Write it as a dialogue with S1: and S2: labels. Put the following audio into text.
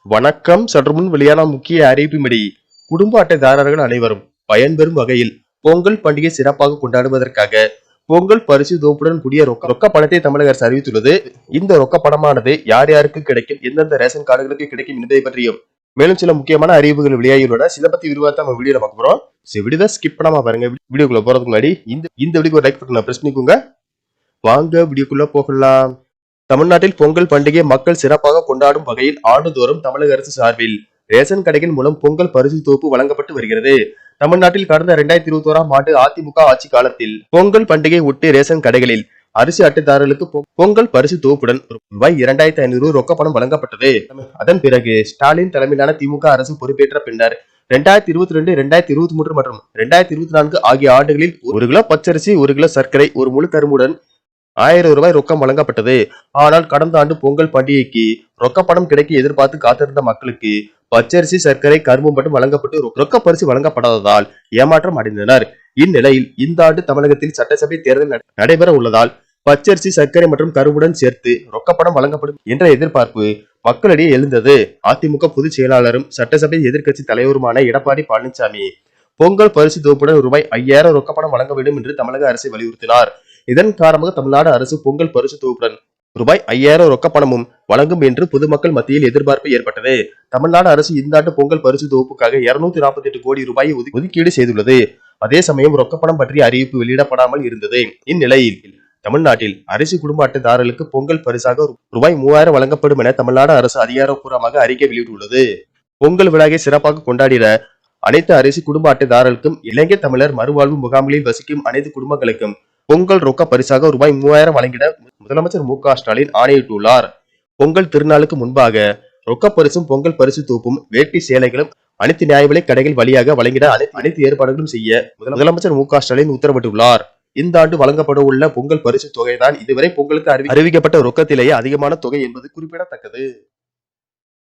S1: வணக்கம். சற்றுமுன் வெளியான முக்கிய அறிவிப்பின்படி குடும்ப அட்டைதாரர்கள் அனைவரும் பயன்பெறும் வகையில் பொங்கல் பண்டிகை சிறப்பாக கொண்டாடுவதற்காக பொங்கல் பரிசு தொகுப்புடன் கூடிய ரொக்க பணத்தை தமிழக அரசு அறிவித்துள்ளது. இந்த ரொக்க பணமானது யார் யாருக்கு கிடைக்கும், எந்தெந்த ரேஷன் கார்டுகளுக்கு கிடைக்கும் என்பதை பற்றியும் மேலும் சில முக்கியமான அறிவிப்புகள் வெளியாகியுள்ளன. இதை பத்தி விரிவாக நம்ம வீடியோல பார்க்க போறோம். வீடியோ ஸ்கிப் பண்ணாம பாருங்க. வீடியோக்குள்ள போறதுக்கு முன்னாடி இந்த வீடியோக்கு ஒரு லைக் பட்டனை பிரஸ் பண்ணிக்கோங்க. வாங்க வீடியோக்குள்ள போகலாம். தமிழ்நாட்டில் பொங்கல் பண்டிகை மக்கள் சிறப்பாக கொண்டாடும் வகையில் ஆண்டுதோறும் தமிழக அரசு சார்பில் ரேஷன் கடைகள் மூலம் பொங்கல் பரிசு தொகுப்பு வழங்கப்பட்டு வருகிறது. தமிழ்நாட்டில் கடந்த 2021ஆம் ஆண்டு அதிமுக ஆட்சி காலத்தில் பொங்கல் பண்டிகை ஒட்டி ரேஷன் கடைகளில் அரிசி அட்டைதாரர்களுக்கு பொங்கல் பரிசு தொகுப்புடன் ரூபாய் 2500 ரொக்க பணம் வழங்கப்பட்டது. அதன் பிறகு ஸ்டாலின் தலைமையிலான திமுக அரசு பொறுப்பேற்ற பின்னர் 2022, 2023 மற்றும் 2024 ஆகிய ஆண்டுகளில் 1 கிலோ பச்சரிசி, 1 கிலோ சர்க்கரை, ஒரு முழு கரும்புடன் 1000 ரூபாய் ரொக்கம் வழங்கப்பட்டது. ஆனால் கடந்த ஆண்டு பொங்கல் பண்டிகைக்கு ரொக்க பணம் கிடைக்க எதிர்பார்த்து காத்திருந்த மக்களுக்கு பச்சரிசி, சர்க்கரை, கரும்பு மட்டும் வழங்கப்பட்டு ரொக்க பரிசு வழங்கப்படாததால் ஏமாற்றம் அடைந்தனர். இந்நிலையில் இந்த ஆண்டு தமிழகத்தில் சட்டசபை தேர்தல் நடைபெற உள்ளதால் பச்சரிசி, சர்க்கரை மற்றும் கரும்புடன் சேர்த்து ரொக்க பணம் வழங்கப்படும் என்ற எதிர்பார்ப்பு மக்களிடையே எழுந்தது. அதிமுக பொதுச் செயலாளரும் சட்டசபை எதிர்க்கட்சி தலைவருமான எடப்பாடி பழனிசாமி பொங்கல் பரிசு தொகுப்புடன் ரூபாய் 5000 ரொக்க பணம் வழங்க வேண்டும் என்று தமிழக அரசை வலியுறுத்தினார். இதன் காரணமாக தமிழ்நாடு அரசு பொங்கல் பரிசு தொகுப்புடன் ரூபாய் 5000 ரொக்க பணமும் வழங்கும் என்று பொதுமக்கள் மத்தியில் எதிர்பார்ப்பு ஏற்பட்டது. தமிழ்நாடு அரசு இந்த ஆண்டு பொங்கல் பரிசு தொகுப்புக்காக 248 கோடி ரூபாயை ஒதுக்கீடு செய்துள்ளது. அதே சமயம் ரொக்க பணம் பற்றிய அறிவிப்பு வெளியிடப்படாமல் இருந்தது. இந்நிலையில் தமிழ்நாட்டில் அரிசி குடும்ப அட்டைதாரர்களுக்கு பொங்கல் பரிசாக ரூபாய் 3000 வழங்கப்படும் என தமிழ்நாடு அரசு அதிகாரப்பூர்வமாக அறிக்கை வெளியிட்டுள்ளது. பொங்கல் விழாவை சிறப்பாக கொண்டாடிட அனைத்து அரிசி குடும்ப அட்டைதாரர்களுக்கும் இலங்கை தமிழர் மறுவாழ்வு முகாம்களில் வசிக்கும் அனைத்து குடும்பங்களுக்கும் பொங்கல் ரொக்க பரிசாக ரூபாய் 3000 வழங்கிட முதலமைச்சர் மு.க.ஸ்டாலின் ஆணையிட்டுள்ளார். பொங்கல் திருநாளுக்கு முன்பாக ரொக்க பரிசும் பொங்கல் பரிசு தொகுப்பும் வேட்டி சேலைகளும் அனைத்து நியாய விலை கடைகள் வழியாக வழங்கிட அனைத்து ஏற்பாடுகளும் செய்ய முதலமைச்சர் மு.க.ஸ்டாலின் உத்தரவிட்டுள்ளார். இந்த ஆண்டு வழங்கப்பட உள்ள பொங்கல் பரிசு தொகைதான் இதுவரை பொங்கலுக்கு அறிவிக்கப்பட்ட ரொக்கத்திலேயே அதிகமான தொகை என்பது குறிப்பிடத்தக்கது.